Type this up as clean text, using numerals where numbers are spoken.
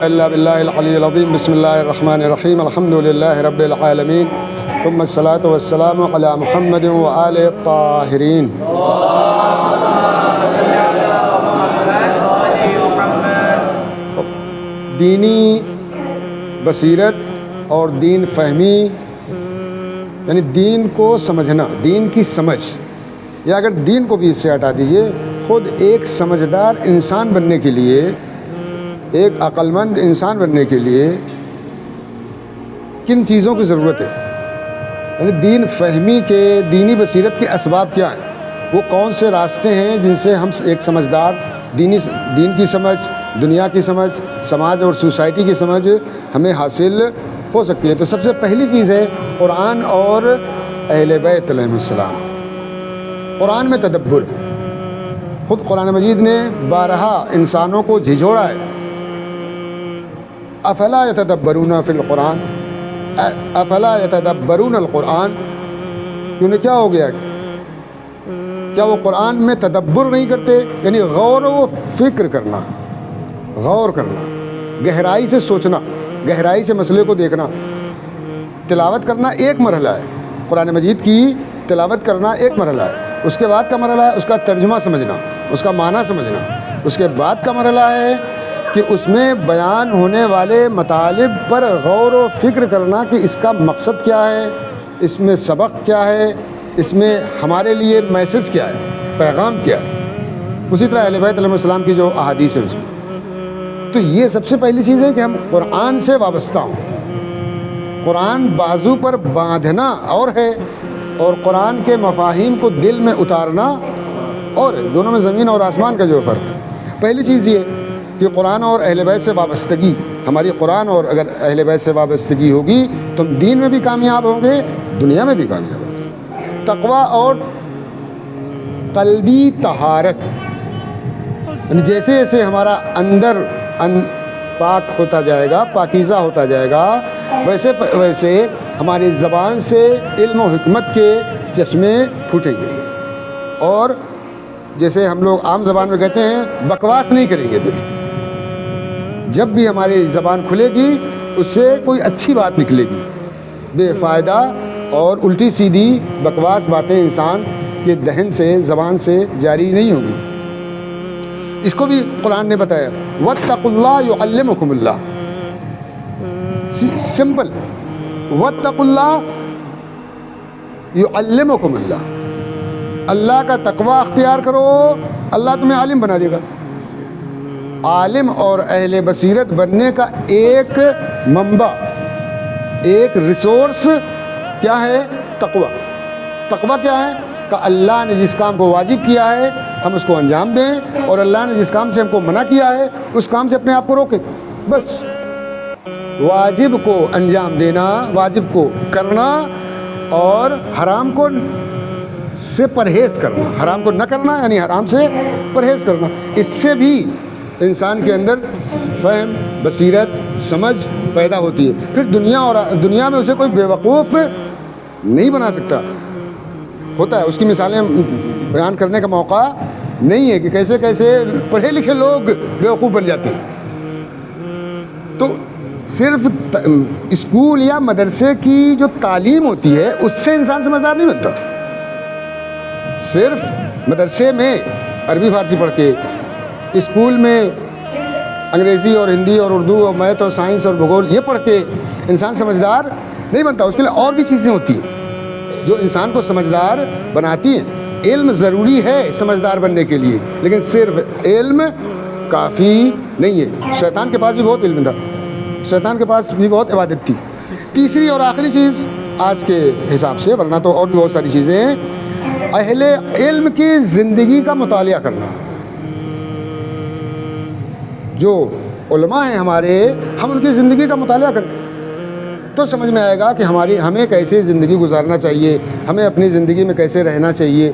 إلا بالله العلي العظيم بسم الله الرحمن الرحيم الحمد لله رب العالمين ثم الصلاة والسلام على محمد وآله الطاهرين. دینی بصیرت اور دین فہمی یعنی دین کو سمجھنا، دین کی سمجھ، یا اگر دین کو بھی اس سے ہٹا دیجیے، خود ایک سمجھدار انسان بننے کے لیے، ایک عقل مند انسان بننے کے لیے کن چیزوں کی ضرورت ہے، یعنی دین فہمی کے، دینی بصیرت کے اسباب کیا ہیں، وہ کون سے راستے ہیں جن سے ہم ایک سمجھدار دین کی سمجھ، دنیا کی سمجھ، سماج اور سوسائٹی کی سمجھ ہمیں حاصل ہو سکتی ہے. تو سب سے پہلی چیز ہے قرآن اور اہل بیت علیہم السلام. قرآن میں تدبر، خود قرآن مجید نے بارہا انسانوں کو جھنجھوڑا ہے. افلا یتدبرون فی القرآن، افلا یتدبرون القرآن، کیوں کیا ہو گیا؟ کیا وہ قرآن میں تدبر نہیں کرتے؟ یعنی غور و فکر کرنا، غور کرنا، گہرائی سے سوچنا، گہرائی سے مسئلے کو دیکھنا. تلاوت کرنا ایک مرحلہ ہے، قرآن مجید کی تلاوت کرنا ایک مرحلہ ہے. اس کے بعد کا مرحلہ ہے اس کا ترجمہ سمجھنا، اس کا معنی سمجھنا. اس کے بعد کا مرحلہ ہے کہ اس میں بیان ہونے والے مطالب پر غور و فکر کرنا کہ اس کا مقصد کیا ہے، اس میں سبق کیا ہے، اس میں ہمارے لیے میسج کیا ہے، پیغام کیا ہے. اسی طرح اہل بیت علیہ السلام کی جو احادیث ہے اس میں. تو یہ سب سے پہلی چیز ہے کہ ہم قرآن سے وابستہ ہوں. قرآن بازو پر باندھنا اور ہے، اور قرآن کے مفاہیم کو دل میں اتارنا اور ہے. دونوں میں زمین اور آسمان کا جو فرق ہے. پہلی چیز یہ کہ قرآن اور اہل بیت سے وابستگی، ہماری قرآن اور اگر اہل بیت سے وابستگی ہوگی تو ہم دین میں بھی کامیاب ہوں گے، دنیا میں بھی کامیاب ہوں گے. تقویٰ اور قلبی طہارت، یعنی جیسے جیسے ہمارا اندر پاک ہوتا جائے گا، پاکیزہ ہوتا جائے گا، ویسے ویسے ہماری زبان سے علم و حکمت کے چشمے پھوٹیں گے. اور جیسے ہم لوگ عام زبان میں کہتے ہیں بکواس نہیں کریں گے. پھر جب بھی ہماری زبان کھلے گی اس سے کوئی اچھی بات نکلے گی. بے فائدہ اور الٹی سیدھی بکواس باتیں انسان کے دہن سے، زبان سے جاری نہیں ہوگی. اس کو بھی قرآن نے بتایا، واتقوا اللہ یعلمکم اللہ. سمپل، واتقوا اللہ یعلمکم اللہ. اللہ کا تقوی اختیار کرو، اللہ تمہیں عالم بنا دے گا. عالم اور اہل بصیرت بننے کا ایک منبع، ایک ریسورس کیا ہے؟ تقوی. تقوی کیا ہے؟ کہ اللہ نے جس کام کو واجب کیا ہے ہم اس کو انجام دیں، اور اللہ نے جس کام سے ہم کو منع کیا ہے اس کام سے اپنے آپ کو روکیں. بس واجب کو انجام دینا، واجب کو کرنا، اور حرام کو سے پرہیز کرنا. حرام کو نہ کرنا یعنی حرام سے پرہیز کرنا. اس سے بھی انسان کے اندر فہم، بصیرت، سمجھ پیدا ہوتی ہے. پھر دنیا میں اسے کوئی بیوقوف نہیں بنا سکتا. ہوتا ہے، اس کی مثالیں بیان کرنے کا موقع نہیں ہے کہ کیسے کیسے پڑھے لکھے لوگ بیوقوف بن جاتے ہیں. تو صرف اسکول یا مدرسے کی جو تعلیم ہوتی ہے اس سے انسان سمجھدار نہیں بنتا. صرف مدرسے میں عربی فارسی پڑھ کے، اسکول میں انگریزی اور ہندی اور اردو اور میتھ اور سائنس اور بھگول یہ پڑھ کے انسان سمجھدار نہیں بنتا. اس کے لیے اور بھی چیزیں ہوتی ہیں جو انسان کو سمجھدار بناتی ہیں. علم ضروری ہے سمجھدار بننے کے لیے، لیکن صرف علم کافی نہیں ہے. شیطان کے پاس بھی بہت علم تھا، شیطان کے پاس بھی بہت عبادت تھی. تیسری اور آخری چیز آج کے حساب سے، ورنہ تو اور بھی بہت ساری چیزیں ہیں، اہل علم کی زندگی کا مطالعہ کرنا. جو علماء ہیں ہمارے، ہم ان کی زندگی کا مطالعہ کریں تو سمجھ میں آئے گا کہ ہمیں کیسے زندگی گزارنا چاہیے، ہمیں اپنی زندگی میں کیسے رہنا چاہیے.